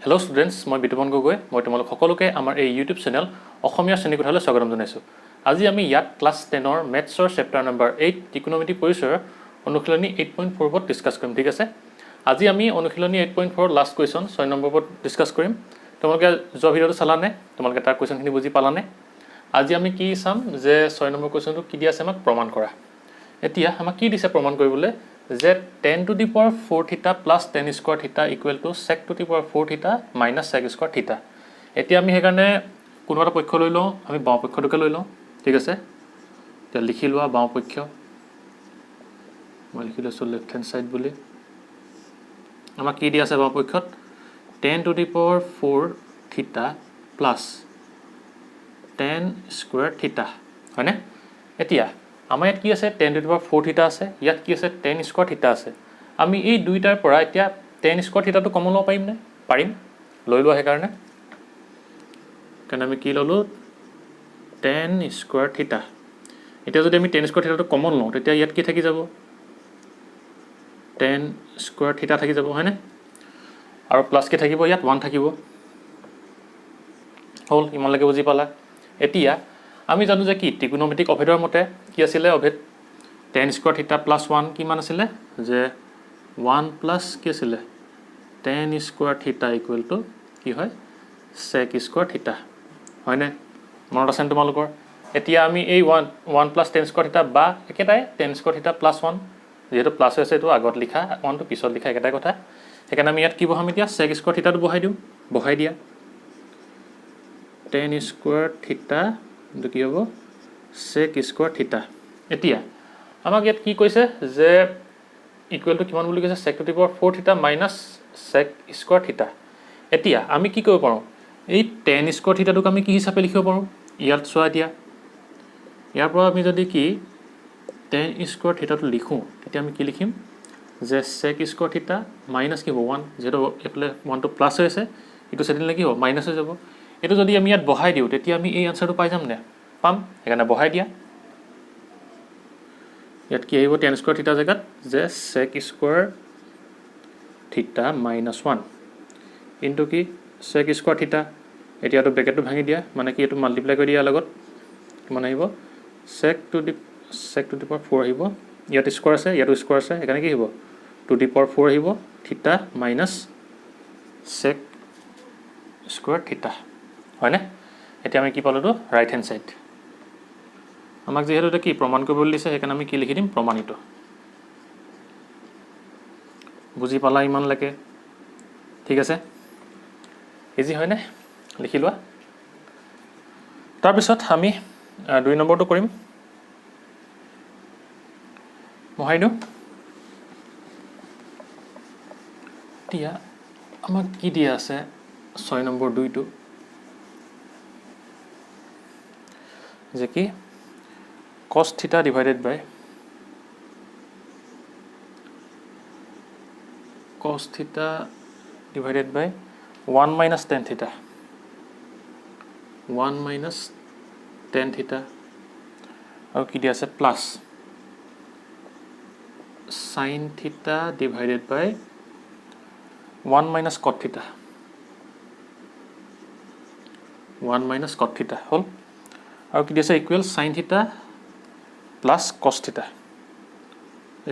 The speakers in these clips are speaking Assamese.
হেল্ল' ষ্টুডেণ্টছ, মই বিতুপন গগৈ। মই তোমালোক সকলোকে আমাৰ এই ইউটিউব চেনেল অসমীয়া শ্ৰেণীকোঠালৈ স্বাগতম জনাইছোঁ। আজি আমি ইয়াত ক্লাছ 10ৰ মেথছৰ চেপ্টাৰ নম্বৰ 8 ত্ৰিকোণমিতি পৰিচয়ৰ অনুশীলনী 8.4 ওপৰত ডিছকাছ কৰিম, ঠিক আছে। আজি আমি অনুশীলনী 8.4 লাষ্ট কুৱেশ্যন 6 নম্বৰ ওপৰত ডিছকাছ কৰিম। তোমালোকে যোৱা ভিডিঅ'টো চালানে? তোমালোকে তাৰ কুৱেশ্যনখিনি বুজি পালানে? আজি আমি কি চাম যে 6 নম্বৰ কুৱেশ্যনটো কি দি আছে আমাক প্ৰমাণ কৰা। এতিয়া আমাক কি দিছে প্ৰমাণ কৰিবলৈ যে tan to the power 4 থিটা প্লাছ tan স্কোৱাৰ থিটা equal to sec to the power 4 থিটা মাইনাছ sec স্কোৱাৰ থিটা। এতিয়া আমি সেইকাৰণে কোনো এটা পক্ষ লৈ লওঁ, আমি বাওঁ পক্ষটোকে লৈ লওঁ, ঠিক আছে। এতিয়া লিখি লোৱা বাওঁ পক্ষ, মই লিখি লৈছোঁ লেফ্ট হেণ্ড ছাইড বুলি। আমাক কি দি আছে বাওঁ পক্ষত? tan to the power 4 থিটা প্লাছ tan স্কোৱাৰ থিটা, হয়নে? এতিয়া আমাৰ ইয়াত কি আছে? tan to the power 4 থিটা আছে, ইয়াত কি আছে? tan স্কোৱাৰ থিটা আছে। আমি এই দুইটাৰ পৰা এতিয়া tan স্কোৱাৰ থিটাটো কমন ল'ব পাৰিমনে? পাৰিম, লৈ লোৱা। সেইকাৰণে আমি কি ল'লোঁ? tan স্কোৱাৰ থিটা। এতিয়া যদি আমি tan স্কোৱাৰ থিটাটো কমন লওঁ, তেতিয়া ইয়াত কি থাকি যাব? tan স্কোৱাৰ থিটা থাকি যাব, হয়নে? আৰু প্লাছ কি থাকিব? ইয়াত 1 থাকিব। হ'ল, ইমানলৈকে বুজি পালা? এতিয়া আমি জানো যে কি ত্ৰিকোণমিতিক অভেদৰ মতে কি আছিলে অভেদ? tan স্কোৱাৰ থিটা প্লাছ 1 কিমান আছিলে? যে 1 প্লাছ কি আছিলে? tan স্কোৱাৰ থিটা ইকুৱেল টু কি হয়? sec স্কোৱাৰ থিটা, হয়নে? মনত আছেনে তোমালোকৰ? এতিয়া আমি এই 1 প্লাছ tan স্কোৱাৰ থিটা বা একেটাই tan স্কোৱাৰ থিটা প্লাছ 1, যিহেতু প্লাছ হৈ আছে এইটো আগত লিখা, 1টো পিছত লিখা, একেটাই কথা। সেইকাৰণে আমি ইয়াত কি বহাম? এতিয়া sec স্কোৱাৰ থিটাটো বহাই দিওঁ, বহাই দিয়া। tan স্কোৱাৰ থিটা কিন্তু কি হ'ব? sec স্কোৱাৰ থিটা। এতিয়া আমাক ইয়াত কি কৈছে যে ইকুৱেল টু কিমান বুলি কৈছে? sec to the power 4 থিটা মাইনাছ sec স্কোৱাৰ থিটা। এতিয়া আমি কি কৰিব পাৰোঁ? এই tan স্কোৱাৰ থিটাটোক আমি কি হিচাপে লিখিব পাৰোঁ? ইয়াত চোৱা, এতিয়া ইয়াৰ পৰা আমি যদি কি tan স্কোৱাৰ থিটাটো লিখোঁ, তেতিয়া আমি কি লিখিম? যে sec স্কোৱাৰ থিটা মাইনাছ কি হ'ব? 1, যিহেতু এইফালে 1টো প্লাছ হৈ আছে, এইটো চাইডিলে কি হ'ব? মাইনাছ হৈ যাব। এইটো যদি আমি ইয়াত বহাই দিওঁ, তেতিয়া আমি এই আনচাৰটো পাই যাম নে? পাম। সেইকাৰণে বহাই দিয়া। ইয়াত কি আহিব? tan স্কোৱাৰ থিটা জেগাত যে sec স্কোৱাৰ থিটা মাইনাছ 1 ইনটু কি sec স্কোৱাৰ থিটা। এতিয়াতো ব্ৰেকেটটো ভাঙি দিয়া, মানে কি এইটো মাল্টিপ্লাই কৰি দিয়াৰ লগত কিমান আহিব? sec to the power 4 আহিব। ইয়াত স্কোৱাৰ আছে, ইয়াতো স্কোৱাৰ আছে, সেইকাৰণে কি আহিব? to the power 4 আহিব থিটা মাইনাছ sec স্কোৱাৰ থিটা, হয়নে? এতিয়া আমি কি পালোঁতো? Right hand side. আমাক যিহেতু এতিয়া কি প্ৰমাণ কৰিবলৈ দিছে, সেইকাৰণে আমি কি লিখি দিম? প্ৰমাণিত। বুজি পালা ইমানলৈকে? ঠিক আছে, ইজি হয়নে? লিখি লোৱা। তাৰপিছত আমি 2 নম্বৰটো কৰিম, বহাই দিওঁ। এতিয়া আমাক কি দিয়া আছে? 6 নম্বৰ 2টো যে কি cos থিটা ডিভাইডেড বাই cos থিটা ডিভাইডেড বাই 1 মাইনাছ tan থিটা, 1 মাইনাছ tan থিটা, আৰু কি দিয়া আছে? প্লাছ sin থিটা ডিভাইডেড বাই 1 মাইনাছ cot থিটা, 1 মাইনাছ cot থিটা। হ'ল, আৰু কি দিছে? ইকুৱেল sin থিটা প্লাছ cos থিটা,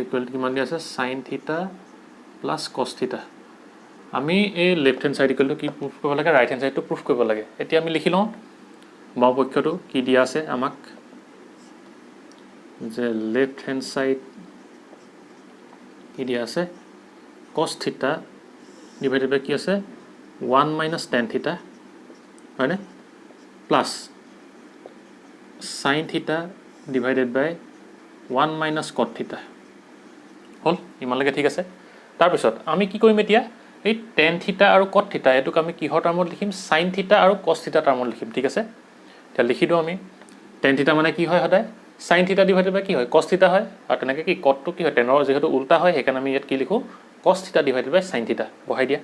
ইকুৱেল কিমান দিয়া আছে? sin থিটা প্লাছ cos থিটা। আমি এই লেফ্ট হেণ্ড ছাইড ইকুৱেলটো কি প্ৰুফ কৰিব লাগে? ৰাইট হেণ্ড ছাইডটো প্ৰুফ কৰিব লাগে। এতিয়া আমি লিখি লওঁ বাওঁ পক্ষটো কি দিয়া আছে আমাক? যে লেফ্ট হেণ্ড ছাইড কি দিয়া আছে? cos থিটা ডিভাইডেড বাই কি আছে? 1 মাইনাছ tan থিটা, হয়নে? প্লাছ sin থিটা ডিভাইডেড বাই 1 মাইনাছ cot থিটা। হ'ল, ইমানলৈকে ঠিক আছে। তাৰপিছত আমি কি কৰিম এতিয়া? এই tan থিটা আৰু cot থিটা এইটোক আমি কিহৰ টাৰ্মত লিখিম? sin থিটা আৰু cos থিটা টাৰ্মত লিখিম, ঠিক আছে। এতিয়া লিখি দিওঁ আমি। tan থিটা মানে কি হয়? সদায় sin থিটা ডিভাইডেড বাই কি হয়? cos থিটা হয়। আৰু তেনেকৈ কি cotটো কি হয়? টেনৰ যিহেতু উল্টা হয়, সেইকাৰণে আমি ইয়াত কি লিখোঁ? cos theta divided by sin থিটা। বহাই দিয়া।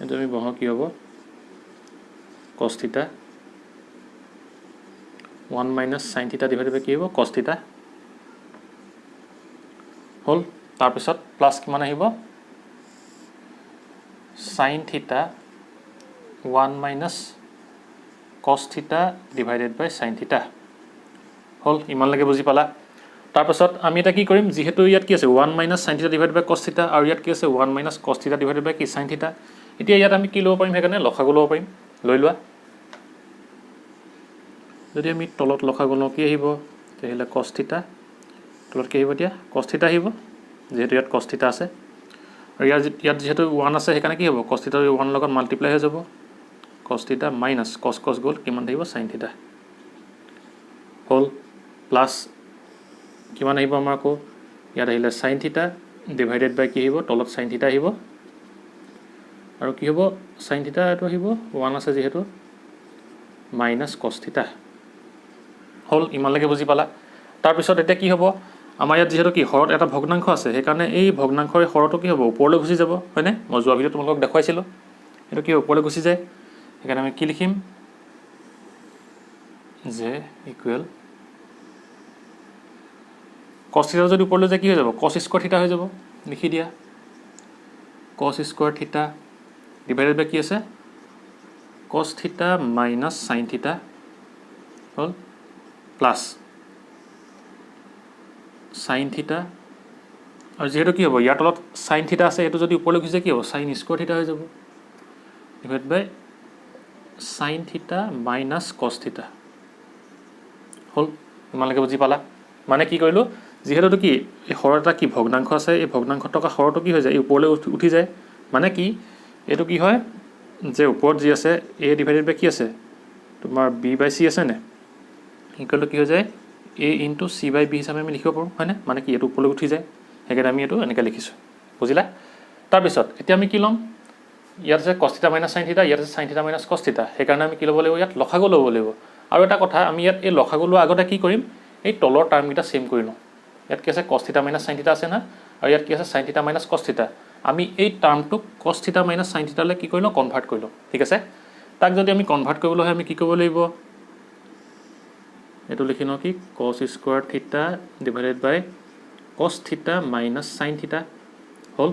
এইটো আমি বহাওঁ, কি হ'ব? cos থিটা 1 মাইনাছ sin থিটা ডিভাইডেড বাই কি হ'ব? cos থিটা। হ'ল, তাৰপিছত প্লাছ কিমান আহিব sin থিটা 1 minus cos theta divided by sin থিটা হ'ল ইমানলৈকে বুজি পালা তাৰপিছত আমি এটা কি কৰিম যেহেতু ইয়াত কি আছে 1 মাইনাছ sin থিটা ডিভাইডেড বাই cos থিটা আৰু ইয়াত কি আছে 1 মাইনাছ cos থিটা ডিভাইডেড বাই কি sin থিটা এতিয়া ইয়াত আমি কি ল'ব পাৰিম সেইকাৰণে লসাগু ল'ব পাৰিম লৈ লোৱা যদি আমি তলত লসাগু লওঁ কি আহিব তেতিয়াহ'লে cos থিটা তলত কি আহিব এতিয়া cos থিটা আহিব যেহেতু ইয়াত cos থিটা আছে আৰু ইয়াত যেহেতু 1 আছে সেইকাৰণে কি হ'ব cos থিটা 1 লগত মাল্টিপ্লাই হৈ যাব cos থিটা মাইনাছ cos গ'ল কিমান আহিব sin থিটা হ'ল প্লাছ কিমান আহিব আমাৰ আকৌ ইয়াত আহিলে sin থিটা ডিভাইডেড বাই কি আহিব তলত sin থিটা আহিব আৰু কি হ'ব sin থিটা এটো আহিব 1 আছে যেহেতু মাইনাছ cos থিটা হ'ল ইমানলৈকে বুজি পালা তাৰপিছত এতিয়া কি হ'ব আমাৰ ইয়াত যেহেতু কি হৰত এটা ভগ্নাংশ আছে সেইকাৰণে এই ভগ্নাংশৰ হৰটো কি হ'ব ওপৰলৈ গুচি যাব হয়নে মই যোৱা ভিডিঅ'ত তোমালোকক দেখুৱাইছিলোঁ এইটো কি ওপৰলৈ গুচি যায় সেইকাৰণে আমি কি লিখিম যে ইকুৱেল cos থিটা যদি ওপৰলৈ যায় কি হৈ যাব cos স্কয়াৰ থিটা হৈ যাব লিখি দিয়া cos স্কয়াৰ থিটা ডিভাইডেড বাই কি আছে cos থিটা মাইনাছ sin থিটা হ'ল প্লাছ sin থিটা আৰু যেহেতু কি হ'ব ইয়াৰ তলত sin থিটা আছে এইটো যদি ওপৰলৈ গুচি যায় কি হ'ব sin স্কয়াৰ থিটা হৈ যাব ডিভাইড বাই sin থিটা মাইনাছ cos থিটা হ'ল ইমানলৈকে বুজি পালা মানে কি কৰিলোঁ যেহেতু কি এই হৰৰ এটা কি ভগ্নাংশ আছে এই ভগ্নাংশ থকা হৰটো কি হৈ যায় এই ওপৰলৈ উঠি যায় মানে কি এইটো কি হয় যে ওপৰত যি আছে a ডিভাইডেড বাই কি আছে তোমাৰ b বাই c আছে নে ইকুৱেল টু কি হৈ যায় a into c by b হিচাপে আমি লিখিব পাৰোঁ হয়নে মানে কি এইটো ওপৰলৈ উঠি যায় সেইকাৰণে আমি এইটো এনেকৈ লিখিছোঁ বুজিলা তাৰপিছত এতিয়া আমি কি ল'ম ইয়াত আছে cos থিটা মাইনাছ sin থিটা ইয়াত আছে sin থিটা মাইনাছ cos থিটা সেইকাৰণে আমি কি ল'ব লাগিব ইয়াত লসাগু ল'ব লাগিব আৰু এটা কথা আমি ইয়াত এই লসাগু লোৱাৰ আগতে কি কৰিম এই তলৰ টাৰ্মকেইটা সেম কৰি লওঁ ইয়াত কি আছে cos থিটা মাইনাছ sin থিটা আছে না আৰু ইয়াত কি আছে sin থিটা মাইনাছ cos থিটা আমি এই টাৰ্মটোক cos থিটা মাইনাছ sin থিটালৈ কি কৰি লওঁ কনভাৰ্ট কৰি লওঁ ঠিক আছে তাক যদি আমি কনভাৰ্ট কৰিবলৈ হয় আমি কি কৰিব লাগিব এইটো লিখি লওঁ কি cos স্কয়াৰ থিটা ডিভাইডেড বাই cos থিটা মাইনাছ sin থিটা হ'ল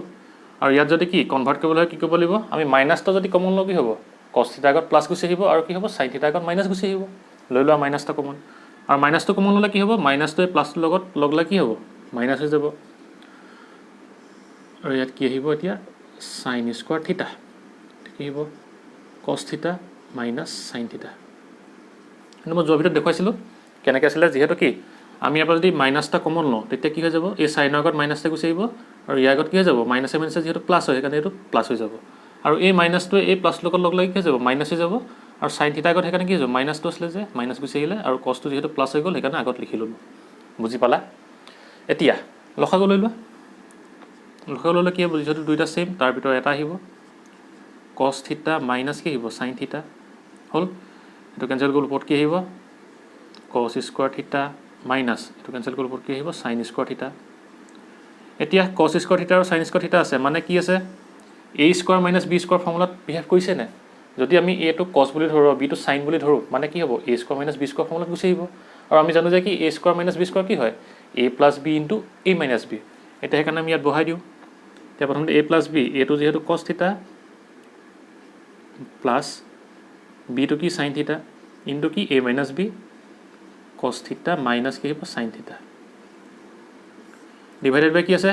আৰু ইয়াত যদি কি কনভাৰ্ট কৰিবলৈ হয় কি কৰিব লাগিব আমি মাইনাছটো যদি কমন লওঁ কি হ'ব cos থিটা আগত প্লাছ গুচি আহিব আৰু কি হ'ব sin থিটা আগত মাইনাছ গুচি আহিব লৈ লোৱা মাইনাছটো কমন আৰু মাইনাছটো কমন ল'লে কি হ'ব মাইনাছটোৱে প্লাছটোৰ লগত লগ লাগি কি হ'ব মাইনাছ হৈ যাব আৰু ইয়াত কি আহিব এতিয়া sin স্কয়াৰ থিটা কি হ'ব cos থিটা মাইনাছ sin থিটা কিন্তু মই যোৱা ভিডিঅ'ত দেখুৱাইছিলোঁ কেনেকৈ আছিলে যেহেতু কি আমি ইয়াৰ পৰা যদি মাইনাছটা কমন লওঁ তেতিয়া কি হৈ যাব এই চাইনৰ আগত মাইনাছটা গুচি আহিব আৰু ইয়াৰ আগত কি হৈ যাব মাইনাছে মাইনাছে যেহেতু প্লাছ হয় সেইকাৰণে এইটো প্লাছ হৈ যাব আৰু এই মাইনাছটোৱে এই প্লাছ লগত লগ লাগি কি হৈ যাব মাইনাছ হৈ যাব আৰু sin থিটা আগত সেইকাৰণে কি হৈ যাব মাইনাছটো আছিলে যে মাইনাছ গুচি আহিলে আৰু কছটো যেহেতু প্লাছ হৈ গ'ল সেইকাৰণে আগত লিখি ল'লোঁ বুজি পালা এতিয়া লসাগু লৈ লোৱা লসাগু ল'লে কি হ'ব যিহেতু দুইটা সেম তাৰ ভিতৰত এটা আহিব cos থিটা মাইনাছ কি আহিব sin থিটা হ'ল এইটো কেঞ্চেল গ'ল ওপৰত কি আহিব cos স্কয়াৰ থিটা মাইনাছ এইটো কেঞ্চেল গ'ল ওপৰত কি আহিব sin স্কয়াৰ থিটা এতিয়া cos স্কয়াৰ থিটা আৰু sin স্কয়াৰ থিটা আছে মানে কি আছে a square minus b square ফৰ্মুলাত বিহেভ কৰিছে নে যদি আমি a টো cos বুলি ধৰোঁ b টো sin বুলি ধৰোঁ মানে কি হ'ব a square minus b square ফৰ্মুলাত গুচি আহিব আৰু আমি জানো যে কি a square minus b square কি হয় a plus b into a minus b এতিয়া সেইকাৰণে আমি ইয়াত বহাই দিওঁ এতিয়া প্ৰথমতে a প্লাছ b a টো যেহেতু cos থিটা প্লাছ b টো কি sin থিটা ইনটু কি a মাইনাছ b cos থিটা মাইনাছ কি হ'ব sin থিটা ডিভাইডেড বাই কি আছে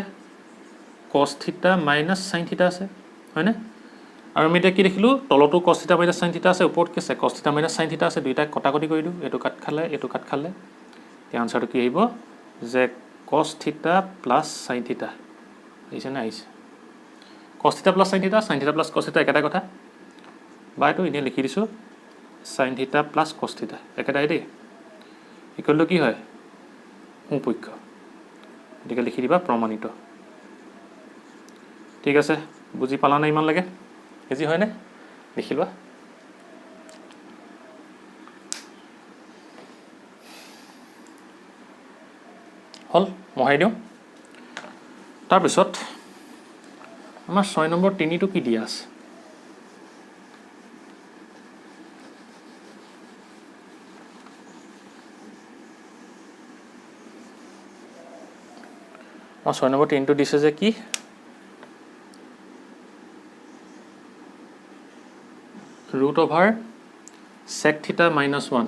cos থিটা মাইনাছ sin থিটা আছে হয়নে আৰু আমি এতিয়া কি দেখিলোঁ তলতো cos থিটা মাইনাছ sin থিটা আছে ওপৰত কি আছে cos থিটা মাইনাছ sin থিটা আছে দুইটা কটাকটি কৰি দিওঁ এইটো কাট খালে এতিয়া আনচাৰটো কি আহিব যে cos থিটা প্লাছ sin থিটা আহিছে নে আহিছে cos থিটা প্লাছ sin থিটা প্লাছ cos থিটা একেটা কথা বা এইটো এনেই লিখি দিছোঁ sin থিটা প্লাছ cos থিটা একেটাই দেই ইকুৱেল টু কি হয় সোঁপক্ষ গতিকে লিখি দিবা প্ৰমাণিত ঠিক আছে বুজি পালা নে ইমানলৈকে ইজি হয়নে লিখি লোৱা হ'ল মহাই দিওঁ তাৰপিছত আমাৰ 6 নম্বৰ 3টো কি দিয়া আছে আমাৰ 6 নম্বৰ ট্ৰেইনটো দিছে যে কি √over sec theta minus 1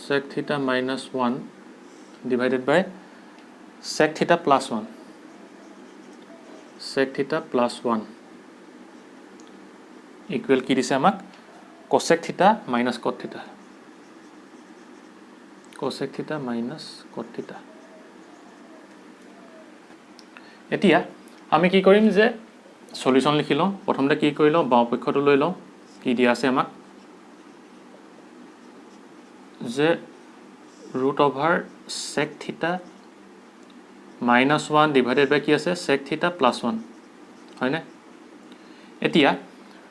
sec theta minus 1 divided by sec theta plus 1 sec theta plus 1 equal কি দিছে আমাক cosec theta minus cot theta cosec theta minus cot theta এতিয়া আমি কি কৰিম যে সলিউশন লিখি লওঁ প্ৰথমতে কি কৰি লওঁ বাও পক্ষটো লৈ লওঁ কি দিয়া আছে আমাক যে √over sec theta minus 1 divided by কি আছে sec theta plus 1 হয় না এতিয়া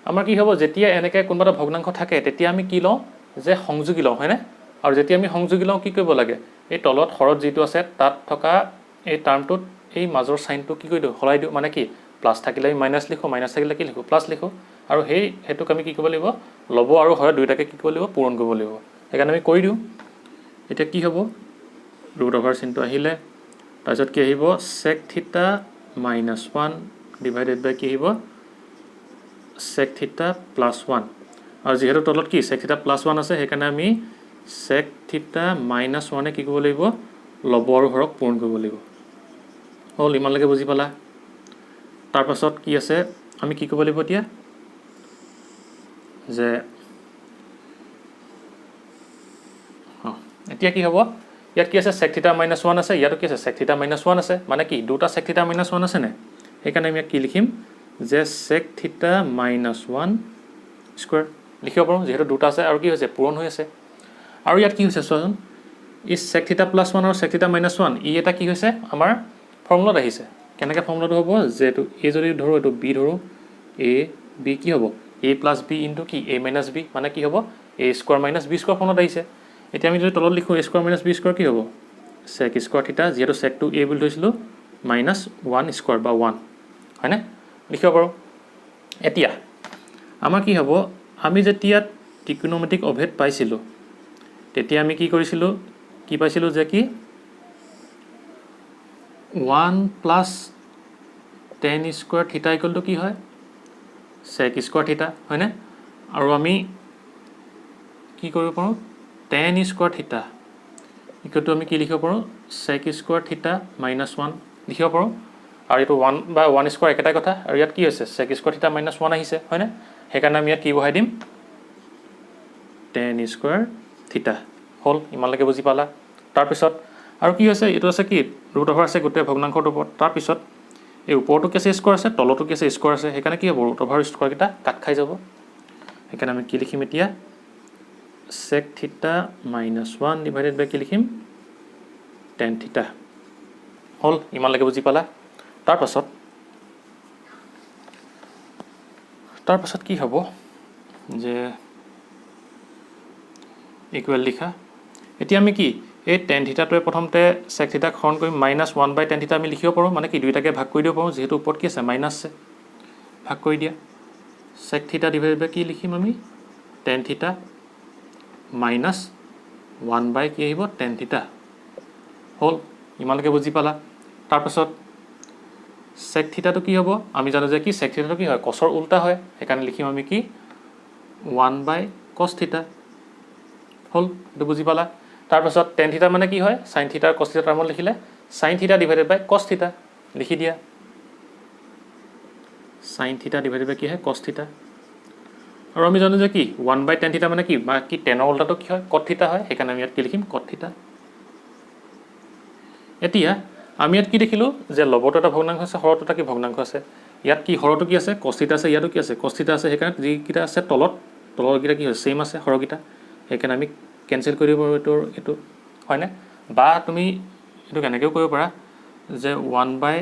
আমাৰ কি হ'ব যেতিয়া এনেকৈ কোনবাটা ভগ্নাংশ থাকে তেতিয়া আমি কি লওঁ যে সংযোগী লওঁ হয় না আৰু যেতিয়া আমি সংযোগী লওঁ কি কৰিব লাগে এই তলত হৰত যেটো আছে তাত থকা এই টাৰ্মটোত এই মাজৰ সাইনটো কি কৰি দিও হলাই দিও মানে কি প্লাস থাকিলে আমি মাইনাস লিখো মাইনাস থাকিলে কি লিখো প্লাস লিখো আৰু হেতুক আমি কি কৰিব লাগিব লব আৰু হয় দুইটাকে কি কৰিব লাগিব পূৰণ কৰিব লাগিব সেইকাৰণে আমি কৰি দিও এটা কি হ'ব √over চিনটো আহিলে তাৰপিছত কি আহিব sec theta minus 1 divided by কি আহিব sec theta plus 1 আৰু যেহেতু তলত কি sec theta plus 1 আছে সেইকাৰণে আমি sec theta minus 1 এ কি কৰিব লাগিব লব আৰু হৰক পূৰণ কৰিব লাগিব হল ইমানলৈকে বুজি পালা তাৰ পাছত কি আছে আমি কি কৰিব লাগিব এতিয়া যে এতিয়া কি হ'ব ইয়াত কি আছে sec theta minus 1 আছে ইয়াত কি আছে sec theta minus 1 আছে মানে কি দুটা sec theta minus 1 আছে নে সেইকাৰণে আমি কি লিখিম যে sec theta minus 1 স্কয়াৰ লিখিব পাৰোঁ যেহেতু দুটা আছে আৰু কি হৈছে পূৰণ হৈ আছে আৰু ইয়াত কি হৈছে চোৱাচোন ই sec theta plus 1 আৰু sec theta minus 1 ই এটা কি হৈছে আমাৰ ফৰ্মুলাত আহিছে কেনেকৈ ফৰ্মুলাটো হ'ব যে এটো a যদি ধৰো এটো b ধৰো a b কি হ'ব a plus b into কি a minus b মানে কি হ'ব a square minus b square ফৰ্মুলাত আহিছে এতিয়া আমি যদি তলত লিখো a square minus b square কি হ'ব sec square theta যেহেতু sec to a বুলি থৈছিলো minus 1 square বা 1 হয়নে লিখিব পাৰোঁ এতিয়া আমাৰ কি হ'ব আমি যেতিয়া ত্ৰিকোণমিতিক অভেদ পাইছিলো তেতিয়া আমি কি কৰিছিলো কি পাইছিলো যে কি 1 plus tan square theta equal to কি হয় sec square theta হয় না আৰু আমি কি কৰিব পাৰোঁ tan square theta equal to আমি কি লিখিব পাৰোঁ sec square theta minus 1 লিখিব পাৰোঁ আৰু এটো 1 বা 1 square একেটা কথা আৰু ইয়াত কি হৈছে sec square theta minus 1 আহিছে হয় না সেইকাৰণে আমি ইয়াত কি বহাই দিম tan square theta হল ইমানলৈকে বুজি পালা তাৰ পিছত আৰু কি হৈছে এটো আছে কি √over আছে গোটেই ভগ্নাংশৰ ওপৰত তাৰ পিছত এই ওপৰটো কেছে স্কয়াৰ আছে তলটো কেছে স্কয়াৰ আছে সেইকাৰণে কি হ'ব √over স্কয়াৰ কিটা কাট খাই যাব সেইকাৰণে আমি কি লিখিম এতিয়া sec theta minus 1 divided by কি লিখিম tan theta হল ইমানলৈকে বুজি পালা তাৰ পাছত কি হ'ব যে ইকুৱেল লিখা এতিয়া আমি কি এই tan theta টোৱে প্ৰথমতে sec theta হৰণ কৰি -1 by tan theta আমি লিখিব পাৰোঁ মানে কি দুইটাকে ভাগ কৰি দিব পাৰোঁ যেহেতু ওপৰত কি আছে মাইনাস আছে ভাগ কৰি দিয়া sec theta divided by কি লিখিম আমি tan theta -1 by কি আহিব tan theta হল ইমানলৈকে বুজি পালা তাৰ পাছত sec theta টো কি হ'ব আমি জানো যে কি sec theta টো কি হয় cos ৰ উল্টা হয় সেইকাৰণে লিখিম আমি কি 1 by cos theta হল এটো বুজি পালা তাৰ পাছত tan theta মানে কি হয় sin theta cos theta টাৰ্মত লিখিলে sin theta divided by cos theta লিখি দিয়া sin theta divided by কি হয় cos theta আৰু আমি জানো যে কি 1 by tan theta মানে কি বা কি tan ৰ উল্টাটো কি হয় cot theta হয় সেইকাৰণে আমি ইয়াত কি লিখিম cot theta এতিয়া আমি ইয়াত কি দেখিলো যে লবটো এটা ভগ্নাংশ আছে হৰটো এটা কি ভগ্নাংশ আছে ইয়াত কি হৰটো কি আছে cos theta আছে ইয়াতো কি আছে cos theta আছে সেইকাৰণে যি কিটা আছে তলৰ কিটা কি হয় সেম আছে হৰ কিটা সেইকাৰণে আমি কেনসেল কৰি দিব পাৰোঁ এটো হয় না বা তুমি এটো কেনেকৈ কৰিব পাৰা যে 1 by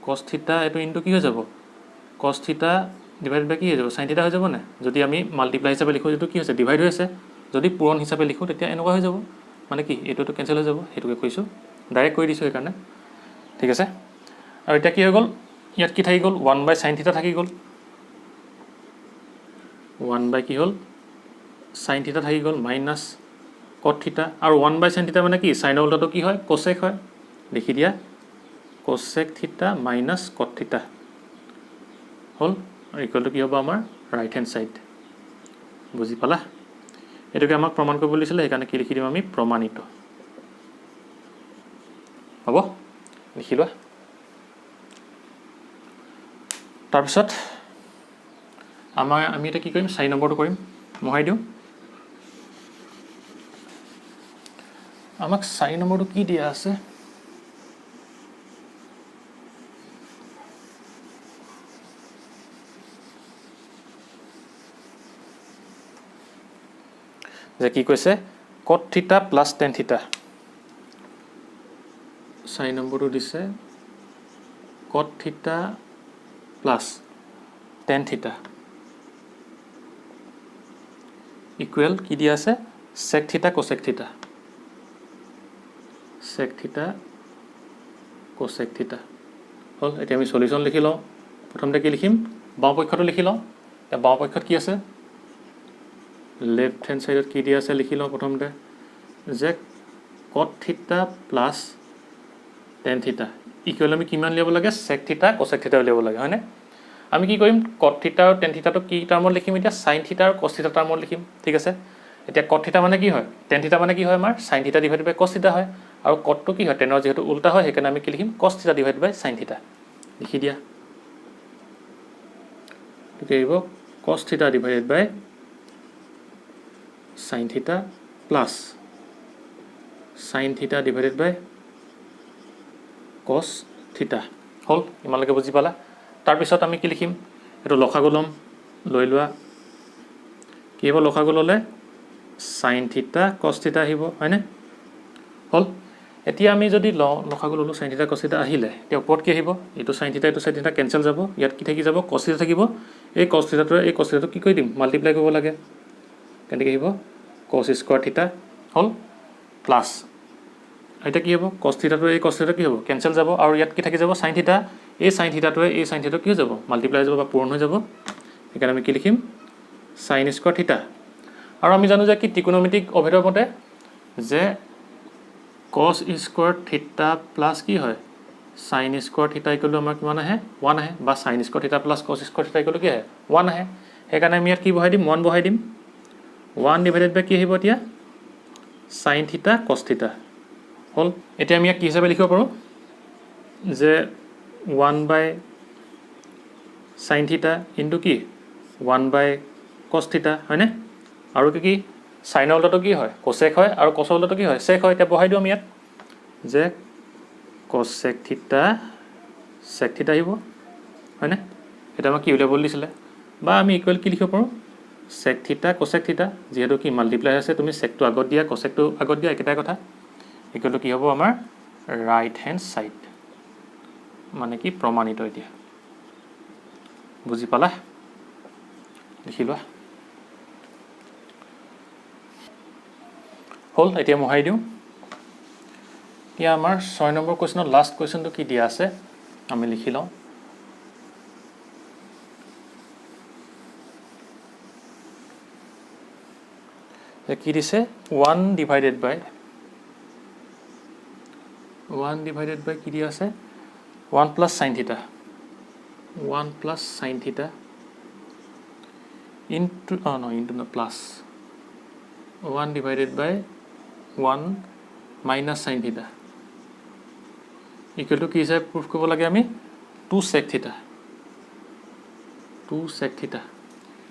cos theta এটো ইনটু কি হৈ যাব cos theta ডিভাইড বাই কি হৈ যাব sin theta হৈ যাব না যদি আমি মাল্টিপ্লাই হিচাপে লিখো এটো কি হৈছে ডিভাইড হৈ আছে যদি পূৰণ হিচাপে লিখো তেতিয়া এনেকুৱা হৈ যাব মানে কি এটোটো কেনসেল হৈ যাব হেতুকে কৈছো ডাইৰেক্ট কৰি দিছো সেইকাৰণে ঠিক আছে আৰু এটা কি হৈ গল ইয়াত কি থাকি গল 1 by sin theta থাকি গল 1 by কি হল sin theta থাকি গল minus cot theta আৰু 1 by sin theta মানে কি sin ৰ উল্টাটো কি হয় cosec হয় লিখি দিয়া কোসেক থিটা মাইনাছ কট থিটা হ'ল আৰু ইকুৱেল টু কি হ'ব আমাৰ ৰাইট হেণ্ড ছাইড বুজি পালা এটোকে আমাক প্ৰমাণ কৰিব দিছিলে সেইকাৰণে কি লিখি দিম আমি প্ৰমাণিত হ'ব লিখি লোৱা তাৰপিছত আমি এটা কি কৰিম 4 নম্বৰটো কৰিম মহাই দিওঁ আমাক 4 নম্বৰটো কি দিয়া আছে যে কি কৈছে cot থিটা প্লাস tan থিটা 4 নম্বৰটো দিছে cot থিটা প্লাস tan থিটা ইকুৱেল কি দিয়া আছে sec থিটা cosec থিটা sec থিটা cosec থিটা হল এতিয়া আমি সলিউশন লিখি লওঁ প্ৰথমতে কি লিখিম বাওঁ পক্ষটো লিখি লওঁ এতিয়া বাওঁ পক্ষত কি আছে লেফট হ্যান্ড সাইডত কি দিয়া আছে লিখি লওঁ প্ৰথমতে যে cot থিটা প্লাস tan থিটা ইকুৱেল আমি কিমান লিয়াব লাগে sec থিটা cosec থিটা লিয়াব লাগে হয়নে আমি কি কৰিম cot থিটা আৰু tan থিটাটো কি টাৰ্মত লিখিম এতিয়া sin থিটা আৰু cos থিটা টাৰ্মত লিখিম ঠিক আছে এতিয়া cot থিটা মানে কি হয় tan থিটা মানে কি হয় আমাৰ sin থিটা ডিভাইডেড বাই cos থিটা হয় আৰু cot টো কি হয় tan ৰ যেহেতু উল্টা হয় সেইকাৰণে আমি কি লিখিম cos theta divided by sin থিটা লিখি দিয়া ঠিক আহিব cos theta divided by sin theta plus sin theta divided by cos theta হল ইমানলৈকে বুজি পালা তাৰ পিছত আমি কি লিখিম এটো লখাগু লম লৈ লোৱা কি হ'ব লখাগু ললে sin theta cos theta আহিব হয়নে হল এতিয়া আমি যদি লখাগু ললো sin theta cos theta আহিলে এতিয়া ওপৰত কি আহিব এটো sin theta এটো sin theta কেনসেল যাব ইয়াত কি থাকি যাব cos theta থাকিব এই cos theta টো কি কৰি দিম মাল্টিপ্লাই কৰিব লাগে কেনেকৈ আহিব cos square theta হল প্লাস এটা কি হ'ব cos theta টো এই cos theta কি হ'ব কেনসেল যাব আৰু ইয়াত কি থাকি যাব sin theta এই sin theta টো এই sin theta কি হৈ যাব মাল্টিপ্লাই যাব বা পূৰণ হৈ যাব এখানে আমি কি লিখিম sin square theta আৰু আমি জানো যে কি ত্ৰিকোণমিতিক অভেদৰ মতে যে cos square theta প্লাস কি হয় sin square theta equal to আমাৰ কিমান আহে 1 আহে বা sin square theta plus cos square theta equal to কি আহে 1 আহে এখানে আমি ইয়াত কি বহাই দিম 1 বহাই দিম 1 divided by কি আহিব এতিয়া sin theta cos theta হল এতিয়া আমি কি হিচাপে লিখিব পাৰো যে 1 by sin theta into কি 1 by cos theta হয়নে আৰু কি sin উল্টাটো কি হয় cosec হয় আৰু cos উল্টাটো কি হয় sec হয় এতিয়া বহাই দিও আমি ইয়াত যে cosec theta sec theta আহিব হয়নে এটা আমাক কি উলিয়াব দিছিলে বা আমি ইকুৱেল কি লিখিব পাৰো sec theta cosec theta যেহেতু কি মাল্টিপ্লাই আছে তুমি sec টো আগত দিয়া cosec টো আগত দিয়া একেটা কথা ইকুৱেল টু কি হ'ব আমাৰ ৰাইট হ্যান্ড সাইড মানে কি প্ৰমাণিত এতিয়া বুজি পালা লিখি লোৱা হল এতিয়া মহাই দিও এতিয়া আমাৰ 6 নম্বৰ কোৱেশ্চনৰ লাষ্ট কোৱেশ্চনটো কি দিয়া আছে আমি লিখি লওঁ কি দিছে 1 divided by কি দিয়া আছে 1 plus sin theta 1 plus sin theta into into the plus 1 divided by 1 minus sin theta equal to কি হিচাপে প্ৰুফ কৰিব লাগে আমি 2 sec theta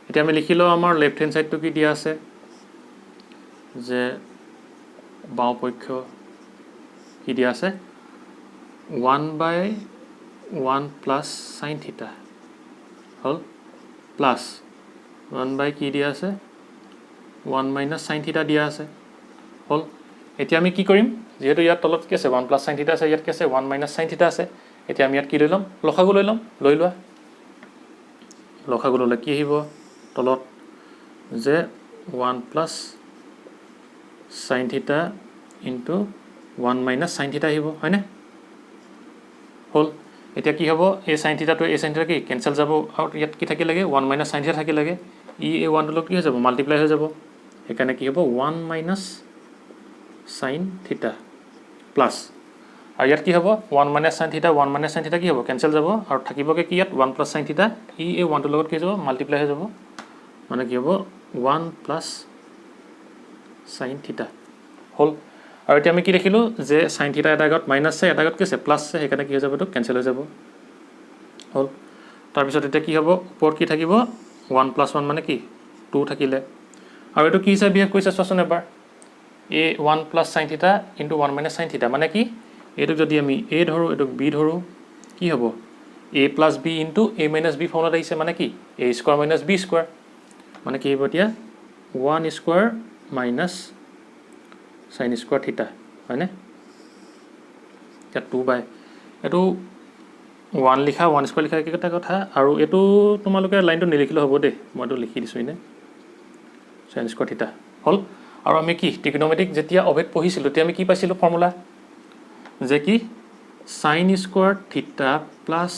এতিয়া আমি লিখি লওঁ আমাৰ লেফট হ্যান্ড সাইডটো কি দিয়া আছে যে বাওঁ পক্ষ কি দিয়া আছে 1 by 1 plus sin theta hall plus 1 by কি দিয়া আছে 1 minus sin theta দিয়া আছে হল এতিয়া আমি কি কৰিম যেহেতু ইয়াত তলত কি আছে 1 plus sin theta আছে ইয়াত কি আছে 1 minus sin theta আছে এতিয়া আমি ইয়াত কি লৈ লম লখাগু লৈ লোৱা লখাগু ললে কি আহিব তলত যে 1 plus sin theta into 1 minus sin theta আহিব হয়নে হল এতিয়া কি হ'ব এই sin theta টো এই sin theta কি কেনসেল যাব আৰু ইয়াত কি থাকি লাগে 1 minus sin theta থাকি লাগে ই এই 1 টো কি হৈ যাব মাল্টিপ্লাই হৈ যাব এখানে কি হ'ব 1 minus sin theta প্লাস আৰু ইয়াত কি হ'ব 1 minus sin theta 1 minus sin theta কি হ'ব কেনসেল যাব আৰু থাকিবকে কি ইয়াত 1 plus sin theta এই 1 টোৰ লগত কি যাব মাল্টিপ্লাই হৈ যাব মানে কি হ'ব 1 plus sin theta হল আৰু এতিয়া আমি কি দেখিলো যে sin theta এটা আগত মাইনাস আছে এটা আগত কি আছে প্লাস আছে সেইকাৰণে কি হৈ যাব এটো কেনসেল হৈ যাব হল তাৰ পিছত এটা কি হ'ব ওপৰত কি থাকিব 1 plus 1 মানে কি 2 থাকিলে আৰু এটো কি হিচাপে বিহেভ কৰিছে চোৱাচোন এবাৰ a 1 plus sin theta into 1 minus sin theta মানে কি এটো যদি আমি a ধৰো এটো b ধৰো কি হ'ব a plus b into a minus b ফৰ্মুলাত আহিছে মানে কি a square minus b square মানে কি হ'ব এতিয়া 1 square minus sin square theta হয়নে এটা 2 বাই এটো 1 লিখা 1 square লিখা একেটা কথা আৰু এটো তোমালোকে লাইনটো নিলিখিলে হ'ব দে মইটো লিখি দিছো ইনে sin square theta হল আৰু আমি কি ট্ৰিগনোমেট্ৰিক যেতিয়া অভেদ পঢ়িছিলো তে আমি কি পাইছিলো ফৰ্মুলা যে কি sin square theta plus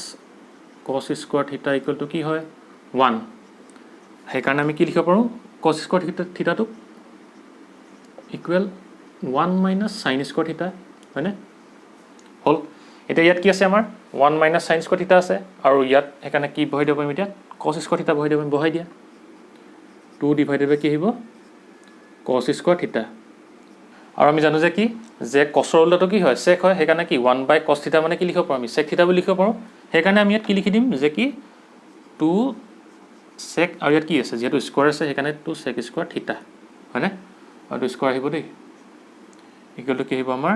cos square theta equal to কি হয় 1 সেই কাৰণে আমি কি লিখিব পাৰো cos square theta টো equal 1 minus sin square theta হয়নে হল এটা ইয়াত কি আছে আমাৰ 1 minus sin square theta আছে আৰু ইয়াত এখানে কি বহাই দিব পাৰিম এতিয়া cos square theta বহাই দিয়া 2 divided by কি আহিব cos square theta আৰু আমি জানো যে কি যে cos ৰ উল্টাটো কি হয় sec হয় সেইকাৰণে কি 1 by cos theta মানে কি লিখিব পাৰো আমি sec theta বুলি লিখিব পাৰো সেইকাৰণে আমি ইয়াত কি লিখি দিম যে কি 2 sec আৰু ইয়াত কি আছে যেটো স্কয়াৰ আছে সেইকাৰণে 2 sec square theta হয়নে আৰু স্কয়াৰ আহিব দেই ইকুৱেল টু কি আহিব আমাৰ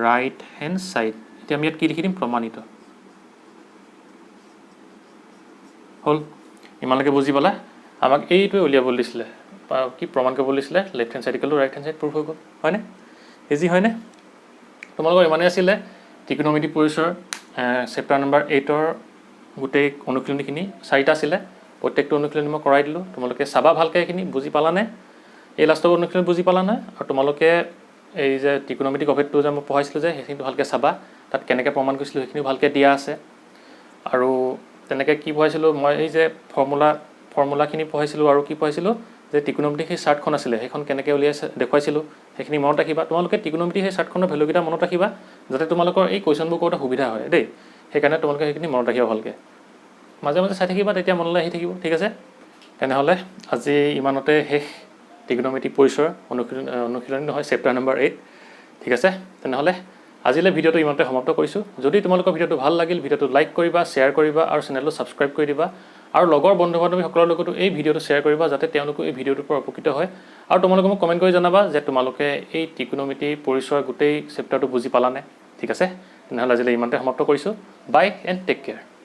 ৰাইট হ্যান্ড সাইড এতিয়া আমি ইয়াত কি লিখি দিম প্ৰমাণিত হল ইমানলৈকে বুজি পালা আমাক এইটোৱে উলিয়াব দিছিলে কি প্ৰমাণ কৰিব দিছিলে left hand side equal to right hand side proof হৈ গ'ল হয়নে ইজি হয়নে তোমালোকৰ ইমানে আছিল ট্ৰিগনোমেট্ৰি পৰিচয়ৰ চেপ্টাৰ নম্বৰ 8 ৰ গোটেই অনুশীলনীখিনি 4টা আছিল প্ৰত্যেকটো অনুশীলনী মই কৰাই দিলো তোমালোকে চাবা ভালকৈ এখিনি বুজি পালা নে এই লাষ্টৰ অনুশীলনী বুজি পালা না আৰু তোমালোকে এই যে ট্ৰিগনোমেট্ৰিক অভেদটো যে মই পঢ়াইছিলো যে সেইখিনি ভালকৈ চাবা তাত কেনেকৈ প্ৰমাণ কৰিছিলো সেইখিনি ভালকৈ দিয়া আছে আৰু তেনেকৈ কি পঢ়াইছিলো মই এই যে ফৰ্মুলাখিনি পঢ়াইছিলো আৰু কি পঢ়াইছিলো যে ট্ৰিগনোমেট্ৰিক সেই চাৰ্টখন আছিল সেইখন কেনেকৈ উলিয়াইছে দেখুৱাইছিলো সেইখিনি মনত ৰাখিবা তোমালোকে ট্ৰিগনোমেট্ৰিক সেই চাৰ্টখনৰ ভ্যালুকেইটা মনত ৰাখিবা যাতে তোমালোকৰ এই কোৱেশ্চনবোৰ কৰোঁতে সুবিধা হয় দেই সেইকাৰণে তোমালোকে সেইখিনি মনত ৰাখিবা ভালকৈ মাজে মাজে চাই থাকিবা তেতিয়া মনলৈ আহি থাকিব ঠিক আছে তেনেহ'লে আজি ইমানতে শেষ ট্ৰিগনোমেট্ৰিক পৰিচয়ৰ অনুশীলনী নহয় চেপ্টাৰ নম্বৰ 8 ঠিক আছে তেনেহ'লে আজিলৈ ভিডিঅ'টো ইমানতে সমাপ্ত কৰিছো যদি তোমালোকৰ ভিডিঅ'টো ভাল লাগিল ভিডিঅ'টো লাইক কৰিবা শ্বেয়াৰ কৰিবা আৰু চেনেলটো সাবস্ক্ৰাইব কৰি দিবা আৰু লগৰ বন্ধু-বান্ধৱীসকলৰ লগতো এই ভিডিঅ'টো শ্বেয়াৰ কৰিবা যাতে তেওঁলোকো এই ভিডিঅ'টোৰ পৰা উপকৃত হয় আৰু তোমালোকে মোক কমেন্ট কৰি জনাবা যে তোমালোকে এই ট্ৰিগনোমেট্ৰি পৰিচয়ৰ গোটেই চেপ্টাৰটো বুজি পালানে ঠিক আছে তেনেহ'লে আজিলৈ ইমানতে সমাপ্ত কৰিছো বাই এণ্ড টেক কেয়াৰ